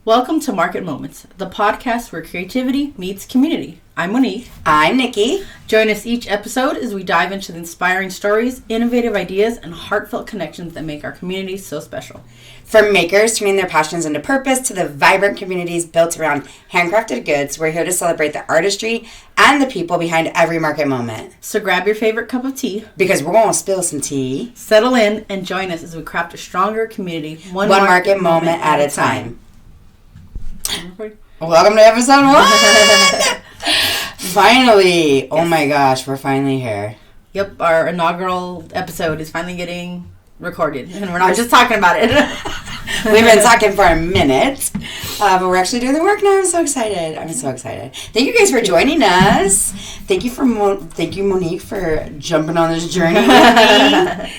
Welcome to Market Moments, the podcast where creativity meets community. I'm Monique. I'm Nikki. Join us each episode as we dive into the inspiring stories, innovative ideas, and heartfelt connections that make our community so special. From makers turning their passions into purpose to the vibrant communities built around handcrafted goods, we're here to celebrate the artistry and the people behind every market moment. So grab your favorite cup of tea. Because we're going to spill some tea. Settle in and join us as we craft a stronger community, one market moment at a time. Ready? Welcome to episode 1! Finally! Oh my gosh, we're finally here. Yep, our inaugural episode is finally getting recorded, and we're not just talking about it. We've been talking for a minute, but we're actually doing the work now. I'm so excited. Thank you guys for joining us. Thank you, Monique, for jumping on this journey with me.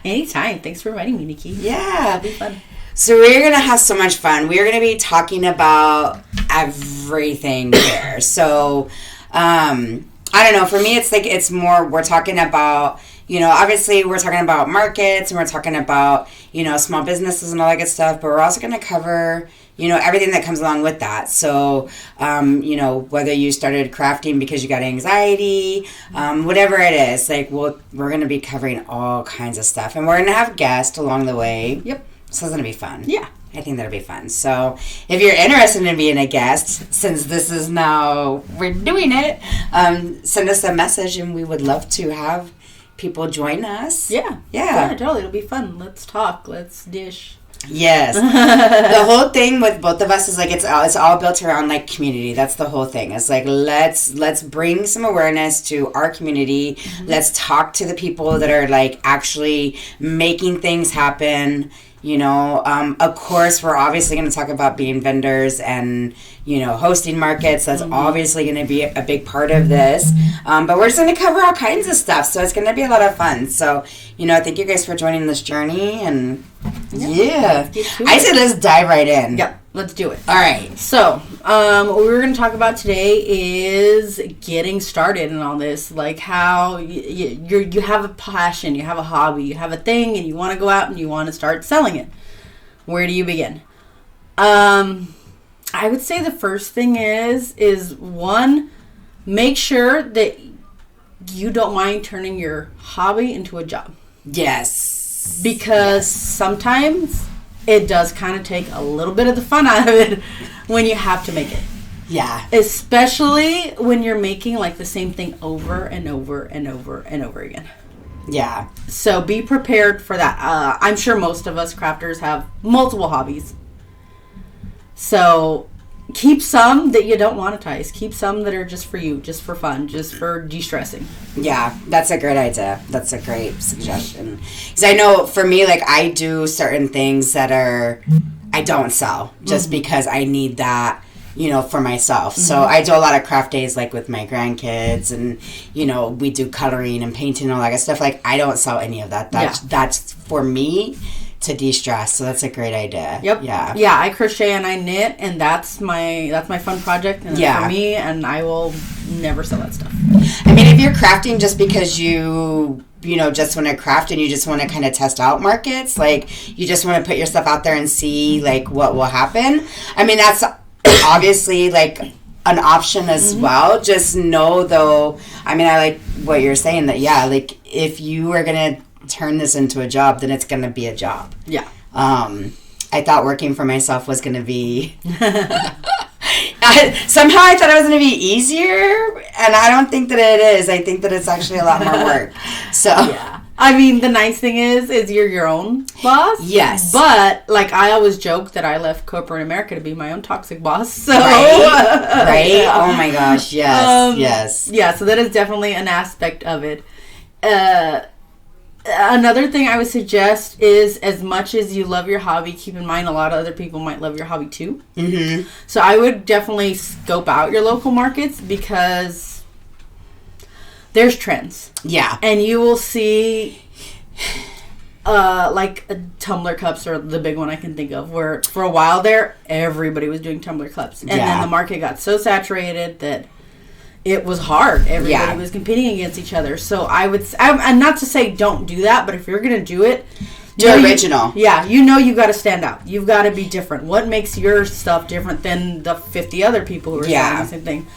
Anytime. Thanks for inviting me, Nikki. Yeah. It'll be fun. So we're going to have so much fun. We're going to be talking about everything here. So, I don't know. For me, it's more, we're talking about, obviously we're talking about markets and we're talking about, small businesses and all that good stuff. But we're also going to cover, everything that comes along with that. So, whether you started crafting because you got anxiety, whatever it is, we're going to be covering all kinds of stuff. And we're going to have guests along the way. Yep. So it's going to be fun. Yeah. I think that'll be fun. So if you're interested in being a guest, since this is now, we're doing it, send us a message and we would love to have people join us. Yeah. Yeah. Yeah, totally. It'll be fun. Let's talk. Let's dish. Yes. The whole thing with both of us is it's all built around community. That's the whole thing. It's let's bring some awareness to our community. Mm-hmm. Let's talk to the people that are actually making things happen. Of course, we're obviously going to talk about being vendors and, hosting markets. That's obviously going to be a big part of this. But we're just going to cover all kinds of stuff. So it's going to be a lot of fun. So, thank you guys for joining this journey. And yeah. I say let's dive right in. Yep. Let's do it. All right. So, what we're going to talk about today is getting started in all this. How you have a passion, you have a hobby, you have a thing, and you want to go out and you want to start selling it. Where do you begin? I would say the first thing is one, make sure that you don't mind turning your hobby into a job. Yes. Because sometimes it does kind of take a little bit of the fun out of it when you have to make it. Yeah. Especially when you're making the same thing over and over and over and over again. Yeah. So be prepared for that. I'm sure most of us crafters have multiple hobbies. So keep some that you don't monetize. Keep some that are just for you, just for fun, just for de-stressing. Yeah, that's a great idea. That's a great suggestion. Because I know for me, I do certain things that I don't sell just because I need that, for myself. Mm-hmm. So I do a lot of craft days with my grandkids and, we do coloring and painting and all that stuff. I don't sell any of that. That's for me to de-stress. So that's a great idea. Yep. Yeah. Yeah, I crochet and I knit, and that's my fun project and for me, and I will never sell that stuff. I mean, if you're crafting just because you just want to craft and you just want to kind of test out markets, you just want to put your stuff out there and see what will happen. I mean, that's obviously an option as well. Just know though, I mean, I like what you're saying that if you are going to turn this into a job, then it's going to be a job. Yeah. I thought working for myself was going to be somehow I thought it was going to be easier, and I don't think that it is. I think that it's actually a lot more work. So yeah. I mean, the nice thing is you're your own boss. Yes. But I always joke that I left corporate America to be my own toxic boss. So right? Yeah. Oh my gosh, yes. Yes. Yeah, so that is definitely an aspect of it. Another thing I would suggest is, as much as you love your hobby, keep in mind a lot of other people might love your hobby too. Mm-hmm. So I would definitely scope out your local markets because there's trends. Yeah. And you will see tumbler cups are the big one I can think of, where for a while there, everybody was doing tumbler cups. And then the market got so saturated that it was hard. Everybody was competing against each other. So I would, and not to say don't do that, but if you're going to do it, original. Yeah, you got to stand out. You've got to be different. What makes your stuff different than the 50 other people who are selling the same thing?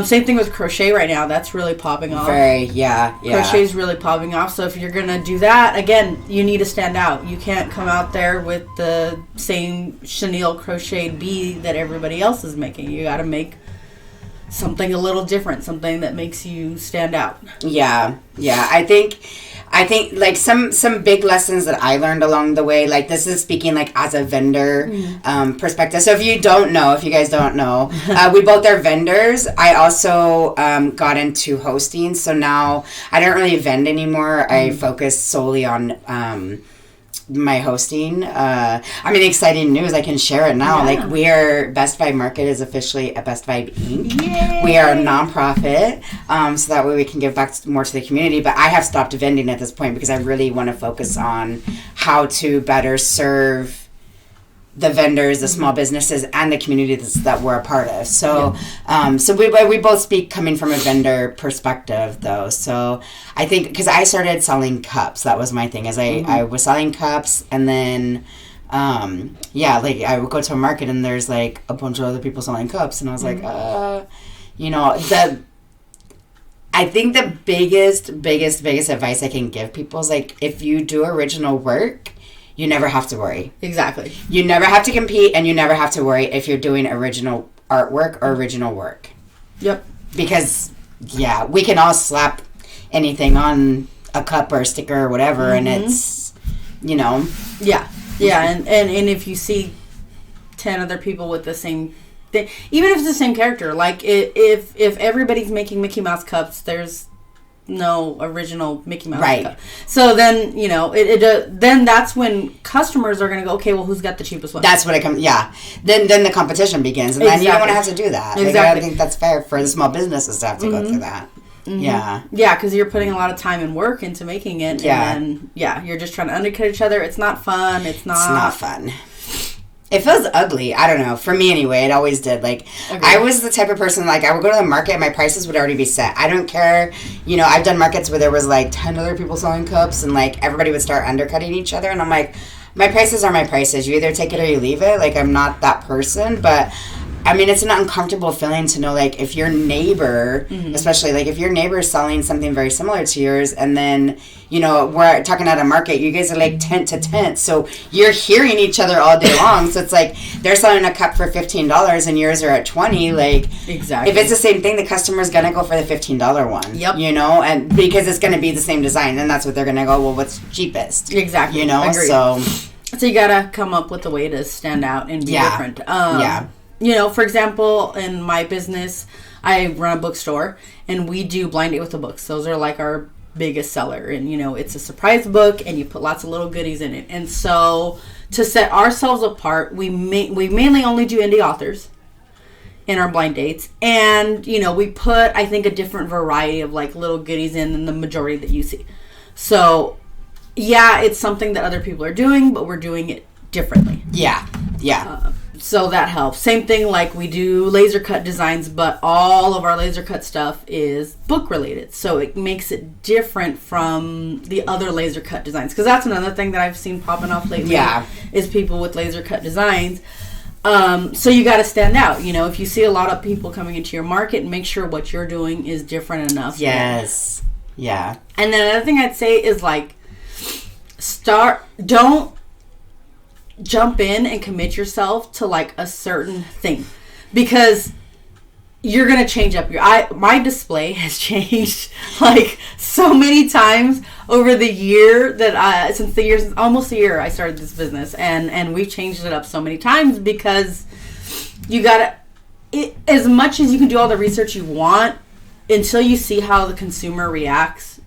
Same thing with crochet right now. That's really popping off. Crochet's really popping off. So if you're going to do that, again, you need to stand out. You can't come out there with the same chenille crocheted bee that everybody else is making. You got to make something a little different, something that makes you stand out. Yeah. I think like some big lessons that I learned along the way, like this is speaking like as a vendor perspective. So if you guys don't know, we both are vendors. I also got into hosting, so now I don't really vend anymore. I focus solely on my hosting. Exciting news. I can share it now. Like Best Vibe Market is officially a Best Vibe Inc. Yay! We are a nonprofit, so that way we can give back more to the community. But I have stopped vending at this point because I really want to focus on how to better serve the vendors, the small businesses, and the communities that we're a part of. So, we both speak coming from a vendor perspective, though. So, I think because I started selling cups, that was my thing. I was selling cups, and then, I would go to a market and there's like a bunch of other people selling cups, and I was like, I think the biggest advice I can give people is like, if you do original work, you never have to worry. Exactly. You never have to compete, and you never have to worry if you're doing original artwork or original work. Yep. Because, we can all slap anything on a cup or a sticker or whatever, and it's, Yeah. Yeah, and if you see 10 other people with the same thing, even if it's the same character, like if everybody's making Mickey Mouse cups, there's no original Mickey Mouse cup. So then, then that's when customers are going to go, okay, well, who's got the cheapest one? That's when it comes, Then the competition begins, and then you don't want to have to do that. Exactly. Like, I don't think that's fair for the small businesses to have to go through that. Mm-hmm. Yeah. Yeah, because you're putting a lot of time and work into making it. Yeah. And then, you're just trying to undercut each other. It's not fun. It's not fun. It feels ugly. I don't know. For me, anyway, it always did. Like, I was the type of person, like, I would go to the market and my prices would already be set. I don't care. I've done markets where there was, like, 10 other people selling cups and, like, everybody would start undercutting each other. And I'm like, my prices are my prices. You either take it or you leave it. Like, I'm not that person. But, it's an uncomfortable feeling to know, like, if your neighbor, especially, like, if your neighbor is selling something very similar to yours, and then, we're talking at a market, you guys are, like, tent to tent, so you're hearing each other all day long, so it's like, they're selling a cup for $15, and yours are at $20, like, exactly. If it's the same thing, the customer's gonna go for the $15 one, yep. And because it's gonna be the same design, and that's what they're gonna go, well, what's cheapest? Exactly. Agreed. So you gotta come up with a way to stand out and be different. For example, in my business, I run a bookstore, and we do blind date with the books. Those are like our biggest seller, and it's a surprise book, and you put lots of little goodies in it. And so to set ourselves apart, we mainly only do indie authors in our blind dates, and we put, I think, a different variety of like little goodies in than the majority that you see. So it's something that other people are doing, but we're doing it differently. So that helps. Same thing, like we do laser cut designs, but all of our laser cut stuff is book related. So it makes it different from the other laser cut designs. Because that's another thing that I've seen popping off lately is people with laser cut designs. So you got to stand out. If you see a lot of people coming into your market, make sure what you're doing is different enough. Yes. Yeah. And then another thing I'd say is like, don't jump in and commit yourself to like a certain thing, because you're gonna change up my display has changed like so many times over the year that since almost a year I started this business, and we've changed it up so many times, because you gotta as much as you can do all the research you want, until you see how the consumer reacts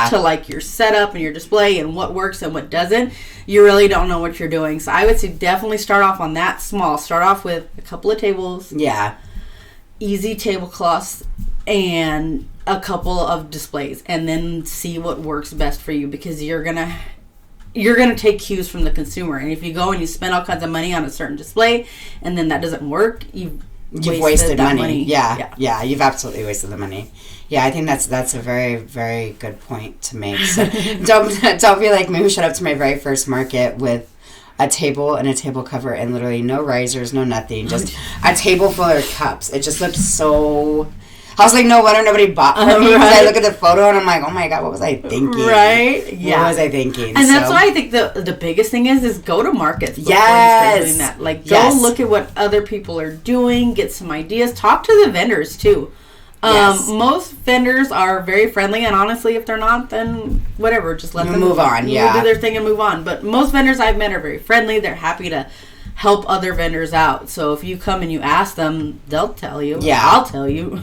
to like your setup and your display and what works and what doesn't, you really don't know what you're doing. So I would say definitely start off on that small. Start off with a couple of tables. Yeah. Easy tablecloths and a couple of displays, and then see what works best for you, because you're gonna take cues from the consumer. And if you go and you spend all kinds of money on a certain display and then that doesn't work, you've wasted money. Yeah, you've absolutely wasted the money. Yeah, I think that's a very, very good point to make. So don't be like me who showed up to my very first market with a table and a table cover and literally no risers, no nothing, just a table full of cups. It just looked so... I was like, no wonder nobody bought from me. Because I look at the photo and I'm like, oh my God, what was I thinking? Right? Yeah. What was I thinking? And that's why I think the biggest thing is go to markets before you start doing that. Like, go look at what other people are doing, get some ideas, talk to the vendors too. Most vendors are very friendly, and honestly, if they're not, then whatever, just let them move on. Do their thing and move on. But most vendors I've met are very friendly. They're happy to help other vendors out. So if you come and you ask them, they'll tell you. Yeah, I'll tell you.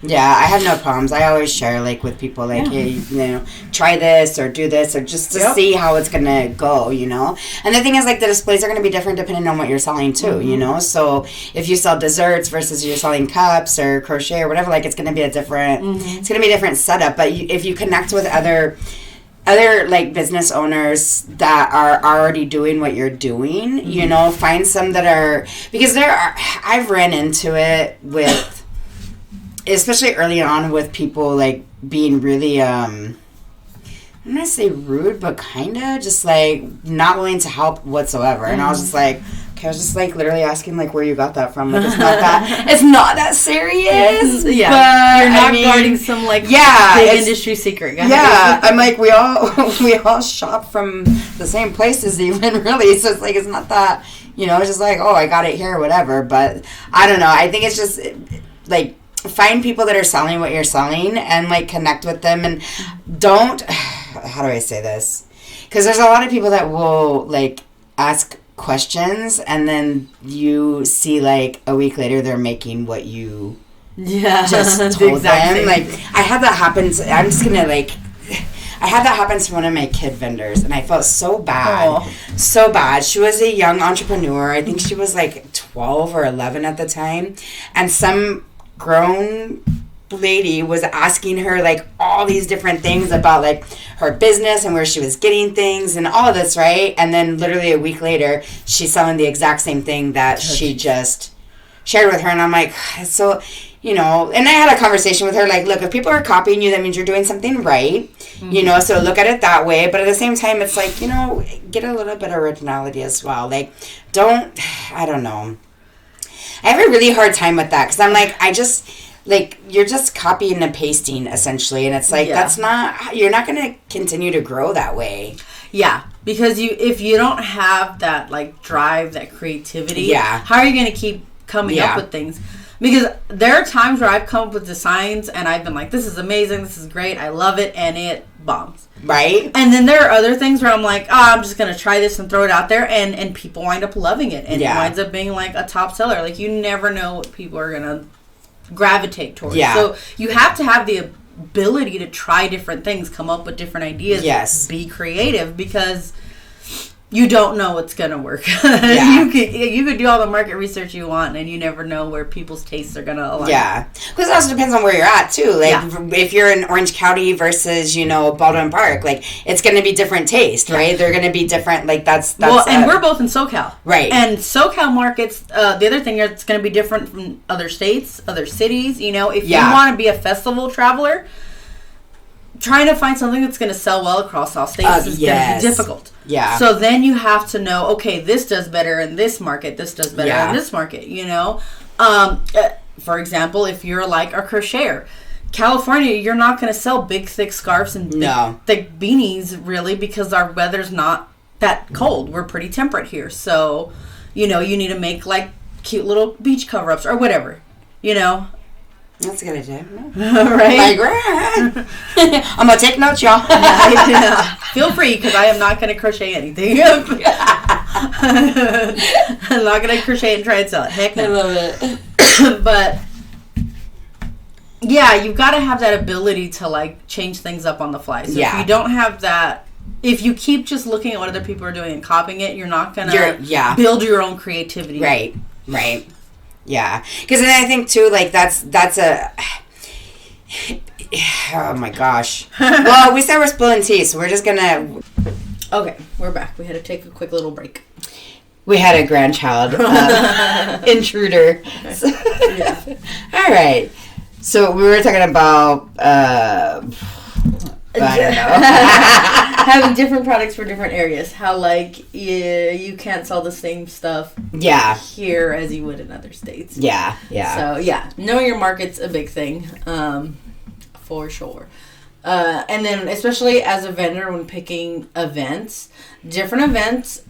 Yeah, I have no problems. I always share like with people like, hey, you know, try this or do this, or just to see how it's gonna go, you know. And the thing is, like, the displays are gonna be different depending on what you're selling too, you know. So if you sell desserts versus you're selling cups or crochet or whatever, like, it's gonna be a different it's gonna be a different setup. But if you connect with other like business owners that are already doing what you're doing, you know, find some that are, because I've ran into it with, especially early on, with people like being really, I'm not gonna say rude, but kind of just like not willing to help whatsoever. And I was just like, I was just like literally asking like where you got that from. Like, it's not that serious. Yeah, but you're not guarding some like big industry secret. Yeah, I'm like, we all shop from the same places even, really. So it's like, it's not that, you know, it's just like, oh, I got it here or whatever. But I don't know. I think it's just like, find people that are selling what you're selling and like connect with them, and don't, how do I say this? Because there's a lot of people that will like ask questions, and then you see like a week later they're making what you just told them. Like, I had that happen. I'm just gonna like, I had that happen to one of my kid vendors, and I felt so bad. So bad. She was a young entrepreneur. I think she was like 12 or 11 at the time, and some grown lady was asking her like all these different things about like her business and where she was getting things and all of this, right? And then literally a week later she's selling the exact same thing that she just shared with her, and I'm like, so, you know, and I had a conversation with her like, look, if people are copying you, that means you're doing something right, you know, so look at it that way. But at the same time, it's like, you know, get a little bit of originality as well. Like, I don't know, I have a really hard time with that, because I'm like, like, you're just copying and pasting, essentially. And it's like, that's not, you're not going to continue to grow that way. Yeah, because if you don't have that, like, drive, that creativity, how are you going to keep coming up with things? Because there are times where I've come up with designs and I've been like, this is amazing, this is great, I love it, and it bombs. Right. And then there are other things where I'm like, oh, I'm just going to try this and throw it out there, and people wind up loving it. And it winds up being, like, a top seller. Like, you never know what people are going to gravitate towards. So you have to have the ability to try different things, come up with different ideas, be creative, because you don't know what's gonna work. You could do all the market research you want, and you never know where people's tastes are gonna align. Because it also depends on where you're at too. Like, if you're in Orange County versus, you know, Baldwin Park, like, it's gonna be different taste, right? They're gonna be different. Like, that's well, and we're both in SoCal, right? And SoCal markets, the other thing is, it's gonna be different from other states, other cities. You know, if you want to be a festival traveler, trying to find something that's going to sell well across all states is going to be difficult. So then you have to know, okay, this does better in this market, this does better in this market, you know. For example, if you're like a crocheter, California, you're not going to sell big, thick scarves and big, thick beanies, really, because our weather's not that cold. We're pretty temperate here. So, you know, you need to make, like, cute little beach cover-ups or whatever, you know. That's a good idea. Right? I'm going to take notes, y'all. Feel free, because I am not going to crochet anything. I'm not going to crochet and try and sell it. Heck no. I love it. But, yeah, you've got to have that ability to, like, change things up on the fly. So if you don't have that, if you keep just looking at what other people are doing and copying it, you're not going to build your own creativity. Right. Yeah, because then I think too, like, that's a, oh my gosh. Well, we said we're spilling tea, so we're just gonna. Okay, we're back. We had to take a quick little break. We had a grandchild intruder. So, yeah. All right. So we were talking about, I don't know. Having different products for different areas. How, like, you can't sell the same stuff here as you would in other states. Yeah. So, yeah. Knowing your market's a big thing, for sure. And then, especially as a vendor, when picking events, different events,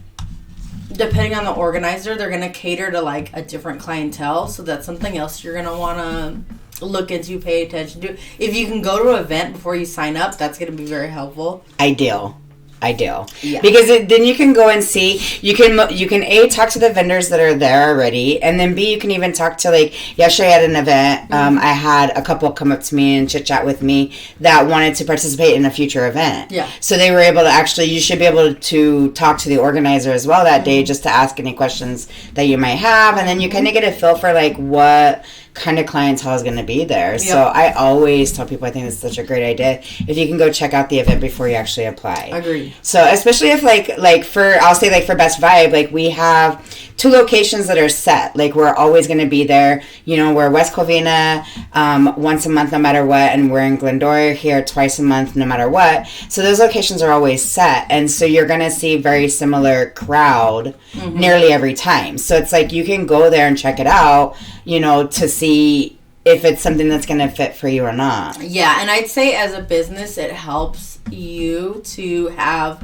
depending on the organizer, they're going to cater to, like, a different clientele. So that's something else you're going to want to look into, pay attention to. If you can go to an event before you sign up, that's going to be very helpful. Ideal. Yeah. Because then you can go and see, you can A, talk to the vendors that are there already, and then B, you can even talk to, like, yesterday at an event, I had a couple come up to me and chit chat with me that wanted to participate in a future event. Yeah. So they were able to actually, you should be able to talk to the organizer as well that day, just to ask any questions that you might have, and then you kind of get a feel for, like, what kind of clientele is going to be there. Yep. So I always tell people I think it's such a great idea if you can go check out the event before you actually apply. Agreed. So especially if like for, I'll say, like, for Best Vibe, like, we have 2 locations that are set. Like, we're always going to be there. You know, we're West Covina once a month no matter what, and we're in Glendora here twice a month no matter what. So those locations are always set, and so you're going to see very similar crowd nearly every time. So it's like you can go there and check it out, you know, to see if it's something that's going to fit for you or not. Yeah, and I'd say as a business, it helps you to have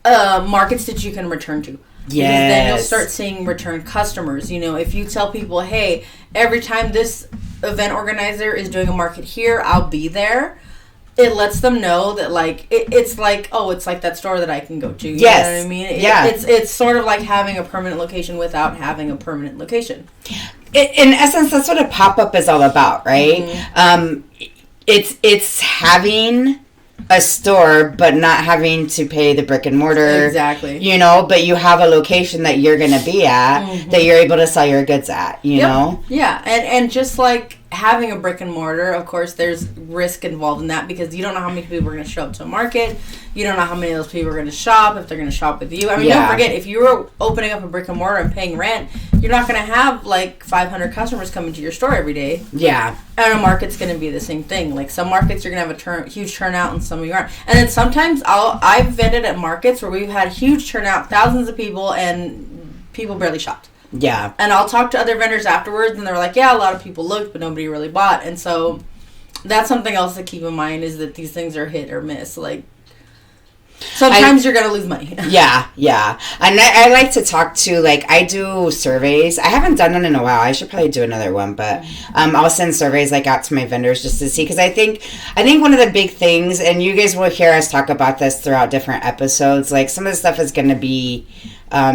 markets that you can return to. Yes. Because then you'll start seeing return customers. You know, if you tell people, hey, every time this event organizer is doing a market here, I'll be there. It lets them know that, like, it's like, oh, it's like that store that I can go to. You know what I mean? It's sort of like having a permanent location without having a permanent location. In essence, that's what a pop-up is all about, right? It's having a store, but not having to pay the brick and mortar. Exactly. You know, but you have a location that you're going to be at that you're able to sell your goods at, you know? Yeah, and just like having a brick and mortar, of course, there's risk involved in that because you don't know how many people are going to show up to a market. You don't know how many of those people are going to shop, if they're going to shop with you. I mean, don't forget, if you were opening up a brick and mortar and paying rent, you're not going to have, like, 500 customers coming to your store every day. Yeah. And a market's going to be the same thing. Like, some markets you're going to have a huge turnout and some of you aren't. And then sometimes I've vended at markets where we've had huge turnout, thousands of people, and people barely shopped. Yeah. And I'll talk to other vendors afterwards, and they're like, yeah, a lot of people looked, but nobody really bought. And so that's something else to keep in mind is that these things are hit or miss. Like, sometimes you're going to lose money. Yeah. And I like to talk to, like, I do surveys. I haven't done one in a while. I should probably do another one, but I'll send surveys, like, out to my vendors just to see. Because I think one of the big things, and you guys will hear us talk about this throughout different episodes, like, some of the stuff is going to be...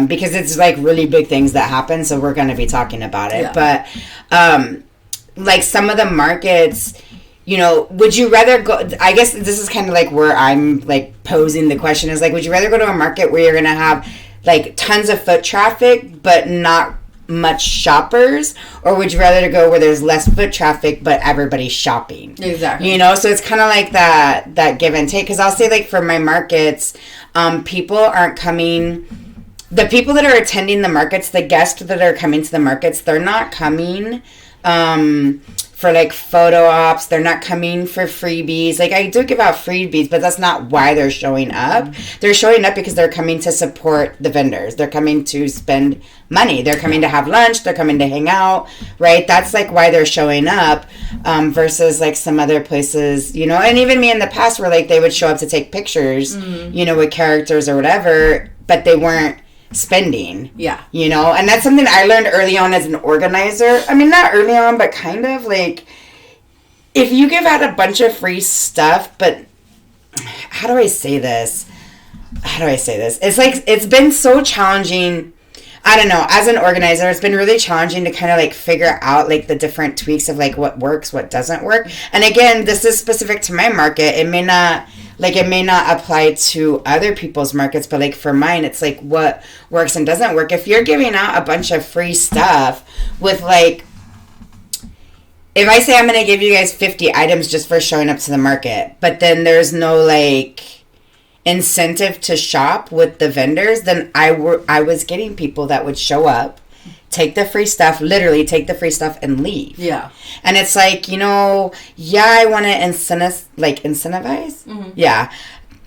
because it's, like, really big things that happen, so we're going to be talking about it. Yeah. But, like, some of the markets, you know, would you rather go... I guess this is kind of, like, where I'm, like, posing the question is, like, would you rather go to a market where you're going to have, like, tons of foot traffic, but not much shoppers, or would you rather go where there's less foot traffic, but everybody's shopping? Exactly. You know, so it's kind of like that give and take. Because I'll say, like, for my markets, people aren't coming... The people that are attending the markets, the guests that are coming to the markets, they're not coming for, like, photo ops. They're not coming for freebies. Like, I do give out freebies, but that's not why they're showing up. They're showing up because they're coming to support the vendors. They're coming to spend money. They're coming to have lunch. They're coming to hang out, right? That's, like, why they're showing up versus, like, some other places, you know. And even me in the past where, like, they would show up to take pictures, you know, with characters or whatever, but they weren't spending. Yeah. You know, and that's something I learned early on as an organizer. I mean, not early on, but kind of, like, if you give out a bunch of free stuff, but how do I say this? It's like, it's been so challenging. I don't know, as an organizer, it's been really challenging to kind of, like, figure out, like, the different tweaks of, like, what works, what doesn't work. And again, this is specific to my market. It may not apply to other people's markets, but, like, for mine, it's, like, what works and doesn't work. If you're giving out a bunch of free stuff with, like, if I say I'm going to give you guys 50 items just for showing up to the market, but then there's no, like, incentive to shop with the vendors, then I was getting people that would show up, take the free stuff, literally take the free stuff and leave. Yeah. And it's like, I want to incentivize. Mm-hmm. Yeah.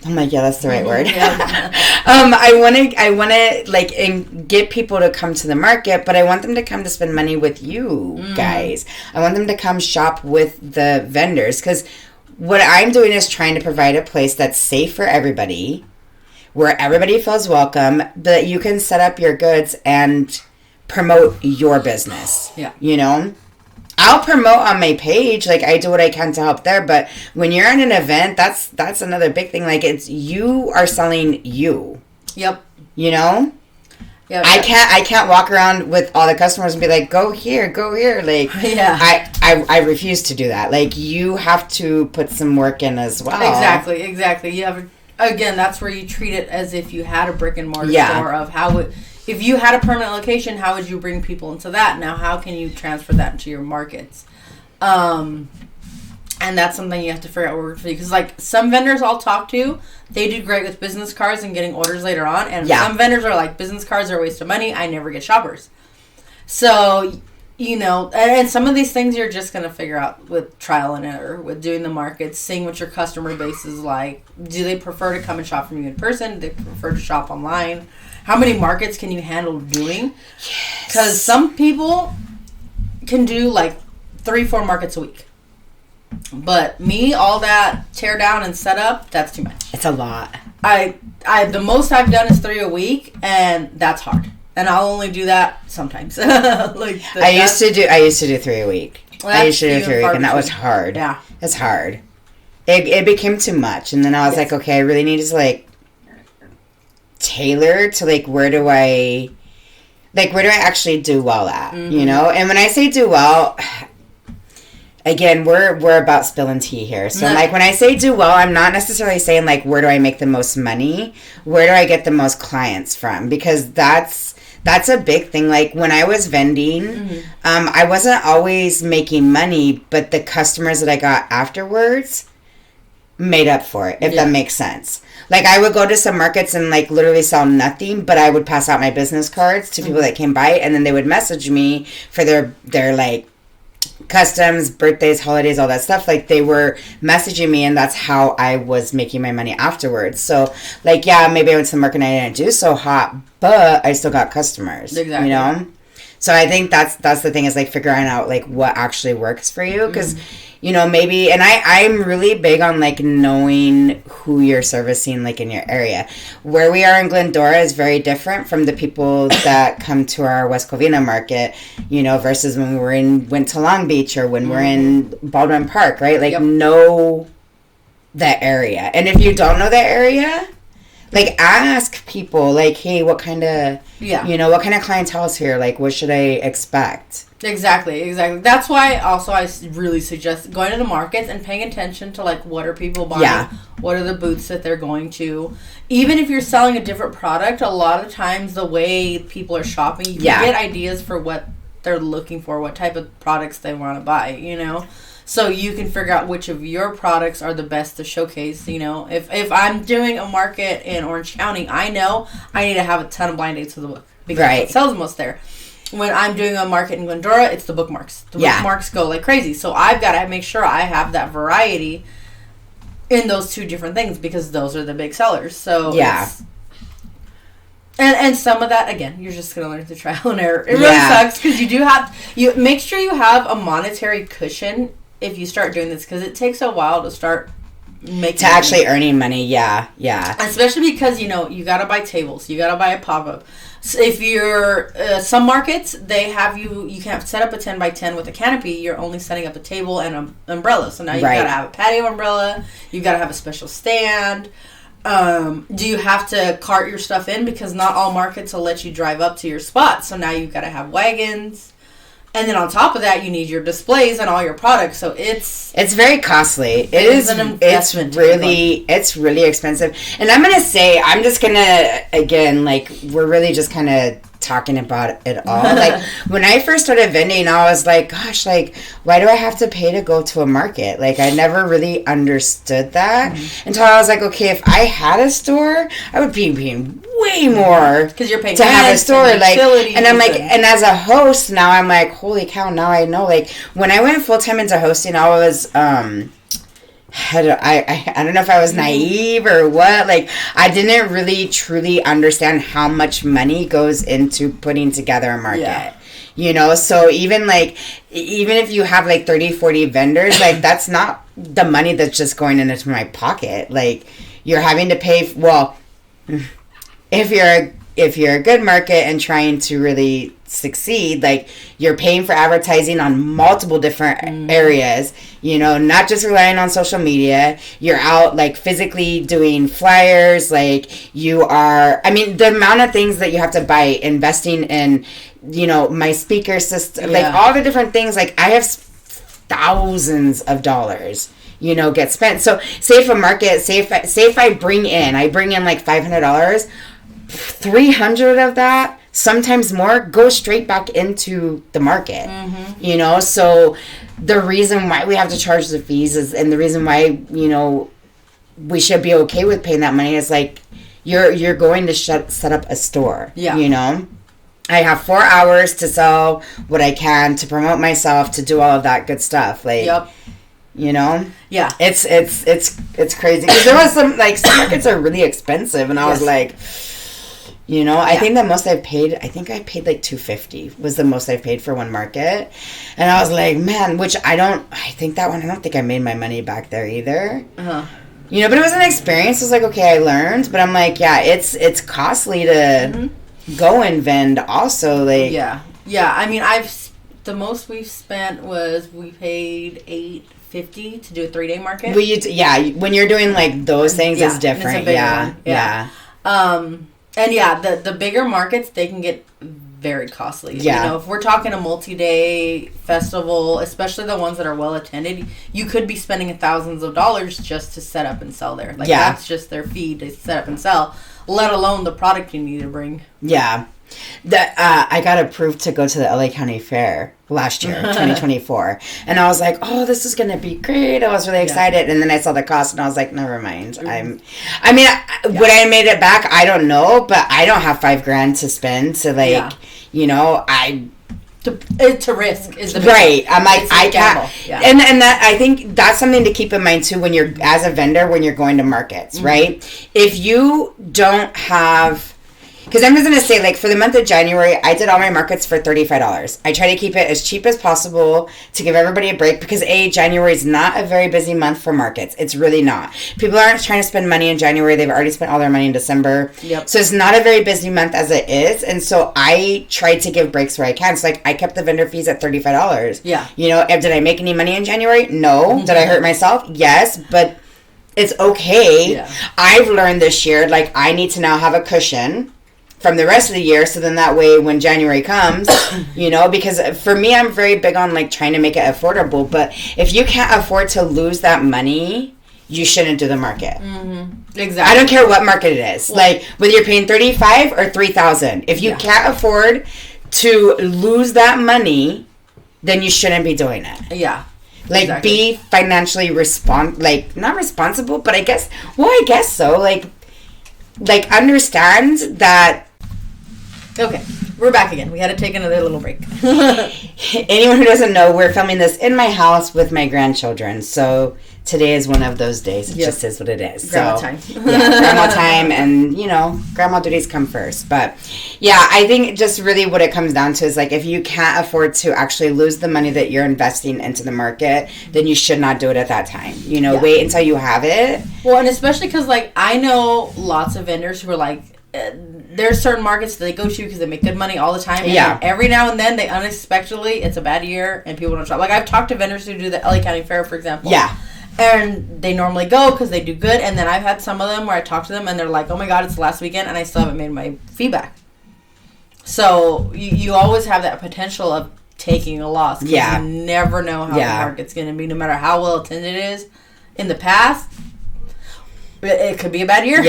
I'm like, yeah, that's the right word. Yeah. I want to like get people to come to the market, but I want them to come to spend money with you guys. I want them to come shop with the vendors, because what I'm doing is trying to provide a place that's safe for everybody, where everybody feels welcome, but you can set up your goods and promote your business. Yeah. I'll promote on my page, like I do what I can to help there, but when you're at an event, that's another big thing. Like, it's you are selling you. Yep. Yeah. I can't walk around with all the customers and be like, go here. Like, yeah. I refuse to do that. Like, you have to put some work in as well. Exactly. You have again, that's where you treat it as if you had a brick and mortar store of if you had a permanent location, how would you bring people into that? Now, how can you transfer that into your markets? And that's something you have to figure out what works for you. Because, like, some vendors I'll talk to, they do great with business cards and getting orders later on. And some vendors are like, business cards are a waste of money. I never get shoppers. So, and some of these things you're just going to figure out with trial and error, with doing the markets, seeing what your customer base is like. Do they prefer to come and shop from you in person? Do they prefer to shop online? How many markets can you handle doing? Because some people can do like 3-4 markets a week. But me, all that tear down and set up, that's too much. It's a lot. The most I've done is 3 a week, and that's hard. And I'll only do that sometimes. I used to do 3 a week. I used to do 3 a week, and that was hard. Yeah. It's hard. It became too much, and then I was like, okay, I really need to like tailor to like where do I actually do well at, And when I say do well, again, we're about spilling tea here. So like when I say do well, I'm not necessarily saying like where do I make the most money, where do I get the most clients from, because that's a big thing. Like when I was vending, I wasn't always making money, but the customers that I got afterwards made up for it, if that makes sense. Like, I would go to some markets and, like, literally sell nothing, but I would pass out my business cards to people that came by, and then they would message me for their like, customs, birthdays, holidays, all that stuff. Like, they were messaging me, and that's how I was making my money afterwards. So, like, yeah, maybe I went to the market and I didn't do so hot, but I still got customers. Exactly. So I think that's the thing, is, like, figuring out, like, what actually works for you, because maybe, and I'm really big on, like, knowing who you're servicing, like, in your area. Where we are in Glendora is very different from the people that come to our West Covina market, versus when went to Long Beach, or when we're in Baldwin Park, right? Like, know that area. And if you don't know that area, like, ask people, like, hey, what kind of, what kind of clientele is here? Like, what should I expect? Exactly. That's why also I really suggest going to the markets and paying attention to, like, what are people buying? Yeah. What are the booths that they're going to? Even if you're selling a different product, a lot of times the way people are shopping, you can get ideas for what they're looking for, what type of products they want to buy, So you can figure out which of your products are the best to showcase, If I'm doing a market in Orange County, I know I need to have a ton of blind dates for the book, because it sells the most there. When I'm doing a market in Glendora, it's the bookmarks. The bookmarks go like crazy. So I've got to make sure I have that variety in those 2 different things, because those are the big sellers. So and some of that, again, you're just going to learn through trial and error. It really sucks, because you make sure you have a monetary cushion if you start doing this, because it takes a while to start making actually earning money. Especially because you got to buy tables, you got to buy a pop-up. So if you're some markets, they have you can't set up a 10 by 10 with a canopy. You're only setting up a table and an umbrella. So now you've got to have a patio umbrella, you've got to have a special stand. Do you have to cart your stuff in, because not all markets will let you drive up to your spot, so now you've got to have wagons. And then on top of that, you need your displays and all your products. So it's very costly. It is an investment. It's really expensive. And I'm just gonna again, like, we're really just kind of talking about it all. Like, when I first started vending, I was like, gosh, like, why do I have to pay to go to a market? Like, I never really understood that until I was like, okay, if I had a store, I would be paying way more because you're paying to have a store. Like, and I'm like, and as a host now, I'm like, holy cow, now I know. Like, when I went full time into hosting, I was, I don't know if I was naive or what. Like, I didn't really truly understand how much money goes into putting together a market. Yeah. You know, so even if you have like 30, 40 vendors, like, that's not the money that's just going into my pocket. Like, you're having to pay, well, if you're a good market and trying to really succeed, like, you're paying for advertising on multiple different areas, you know, not just relying on social media. You're out, like, physically doing flyers, like, you are, I mean, the amount of things that you have to buy, investing in, you know, my speaker system, like, all the different things, like, I have thousands of dollars, you know, get spent. So say if I bring in like $500, 300 of that, sometimes more, go straight back into the market. You know, so the reason why we have to charge the fees is, and the reason why, you know, we should be okay with paying that money is, like, you're going to set up a store. You know, I have 4 hours to sell what I can, to promote myself, to do all of that good stuff. Like, you know, it's crazy, because there was some markets are really expensive, and I was like, you know, I think the most I paid like $250 was the most I paid for one market, and I was like, man, which I don't think I made my money back there either. You know, but it was an experience. It was like, okay, I learned, but I'm like, yeah, it's costly to go and vend also, like, I mean, the most we've spent was we paid $850 to do a 3-day market. When you're doing like those things, it's different. And the bigger markets, they can get very costly. You know, if we're talking a multi-day festival, especially the ones that are well attended, you could be spending thousands of dollars just to set up and sell there. Like, that's just their fee to set up and sell, let alone the product you need to bring. I got approved to go to the LA County Fair last year, 2024, and I was like, oh, this is gonna be great. I was really excited, and then I saw the cost, and I was like, never mind. Would I made it back? I don't know, but I don't have $5,000 to spend to, like, you know, to risk is the right. I'm like, I can't, and that, I think that's something to keep in mind too when you're, as a vendor, when you're going to markets, right? If you don't have, because I'm just going to say, like, for the month of January, I did all my markets for $35. I try to keep it as cheap as possible to give everybody a break, because January is not a very busy month for markets. It's really not. People aren't trying to spend money in January. They've already spent all their money in December. So it's not a very busy month as it is. And so I try to give breaks where I can. So, like, I kept the vendor fees at $35. You know, did I make any money in January? No. Did I hurt myself? Yes. But it's okay. I've learned this year, like, I need to now have a cushion from the rest of the year, so then that way when January comes, you know, because for me, I'm very big on, like, trying to make it affordable, but if you can't afford to lose that money, you shouldn't do the market. Exactly. I don't care what market it is. Well, like, whether you're paying $35 or $3,000, if you can't afford to lose that money, then you shouldn't be doing it. Like, be financially not responsible, but I guess so. Like, understand that. Okay, we're back again. We had to take another little break. Anyone who doesn't know, we're filming this in my house with my grandchildren. So today is one of those days. It just is what it is. Grandma time. Grandma time, and, you know, grandma duties come first. But yeah, I think just really what it comes down to is, like, if you can't afford to actually lose the money that you're investing into the market, then you should not do it at that time. You know, wait until you have it. Well, and especially because, like, I know lots of vendors who are like, there's certain markets that they go to because they make good money all the time. And every now and then, they unexpectedly, it's a bad year and people don't shop. Like, I've talked to vendors who do the LA County Fair, for example. And they normally go because they do good. And then I've had some of them where I talk to them and they're like, oh my God, it's the last weekend and I still haven't made my fee back. So you always have that potential of taking a loss. Because you never know how the market's going to be, no matter how well attended it is. In the past, it could be a bad year.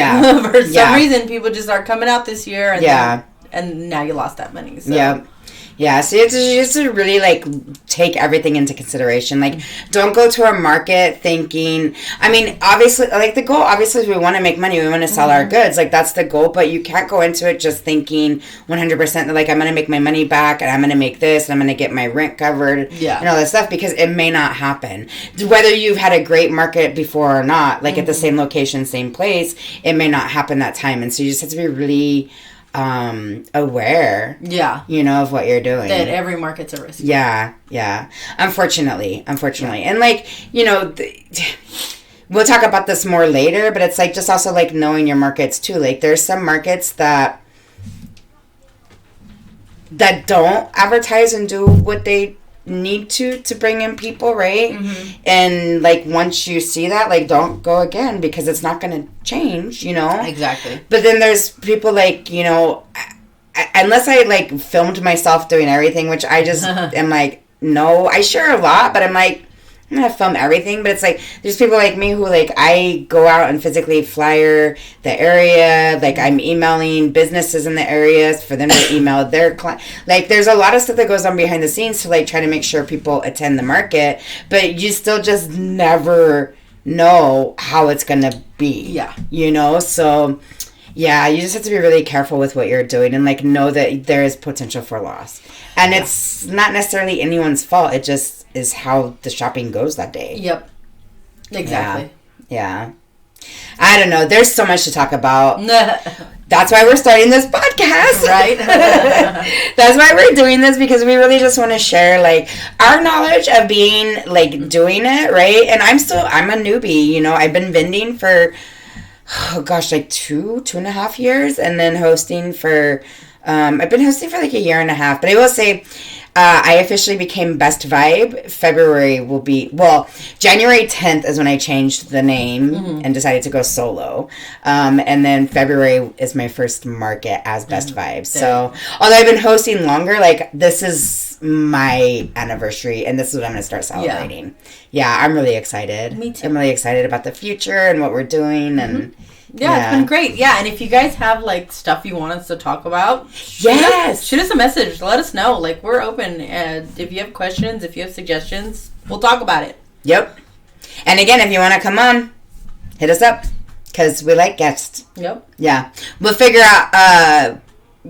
For some reason, people just aren't coming out this year. And and now you lost that money. So. Yeah. Yeah, so you have to really, like, take everything into consideration. Like, don't go to a market thinking... I mean, obviously, like, the goal, obviously, is we want to make money. We want to sell our goods. Like, that's the goal. But you can't go into it just thinking 100% that, like, I'm going to make my money back, and I'm going to make this, and I'm going to get my rent covered, and all that stuff, because it may not happen. Whether you've had a great market before or not, like, at the same location, same place, it may not happen that time. And so you just have to be really... aware, you know, of what you're doing. That every market's a risk. Yeah. Unfortunately. And, like, you know, we'll talk about this more later, but it's, like, just also, like, knowing your markets, too. Like, there's some markets that don't advertise and do what they need to bring in people, right? And, like, once you see that, like, don't go again, because it's not going to change, you know? Exactly. But then there's people, like, you know, unless I, like, filmed myself doing everything, which I just am like, no, I share a lot, but I'm like, I'm going to film everything. But it's like, there's people like me who, like, I go out and physically flyer the area. Like, I'm emailing businesses in the areas for them to email their client. Like, there's a lot of stuff that goes on behind the scenes to, like, try to make sure people attend the market. But you still just never know how it's going to be. Yeah. You know? So, yeah, you just have to be really careful with what you're doing and, like, know that there is potential for loss. And it's not necessarily anyone's fault. It just is how the shopping goes that day. Yep. Exactly. Yeah. I don't know. There's so much to talk about. That's why we're starting this podcast. Right. That's why we're doing this, because we really just want to share, like, our knowledge of being, like, doing it, right? And I'm a newbie, you know. I've been vending for, like 2.5 years, and then hosting for, I've been hosting for like a year and a half. But I will say, I officially became Best Vibe. January 10th is when I changed the name and decided to go solo. And then February is my first market as Best Vibe. So, although I've been hosting longer, like, this is my anniversary, and this is what I'm going to start celebrating. Yeah, I'm really excited. Me too. I'm really excited about the future and what we're doing, and... Yeah, it's been great. Yeah, and if you guys have, like, stuff you want us to talk about, shoot us a message. Let us know. Like, we're open. And if you have questions, if you have suggestions, we'll talk about it. Yep. And again, if you want to come on, hit us up, because we like guests. Yep. Yeah. We'll figure out,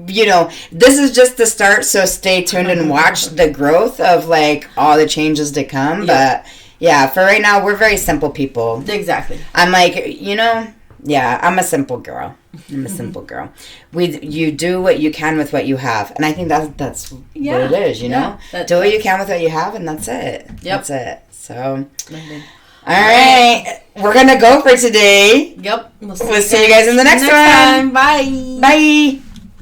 you know, this is just the start, so stay tuned and watch the growth of, like, all the changes to come. Yep. But, yeah, for right now, we're very simple people. Exactly. I'm like, you know... Yeah, I'm a simple girl. You do what you can with what you have. And I think that's what it is, you know? Do what you can with what you have, and that's it. Yep. That's it. So, all right. We're going to go for today. Yep. We'll see you guys in the next one. Time. Bye. Bye.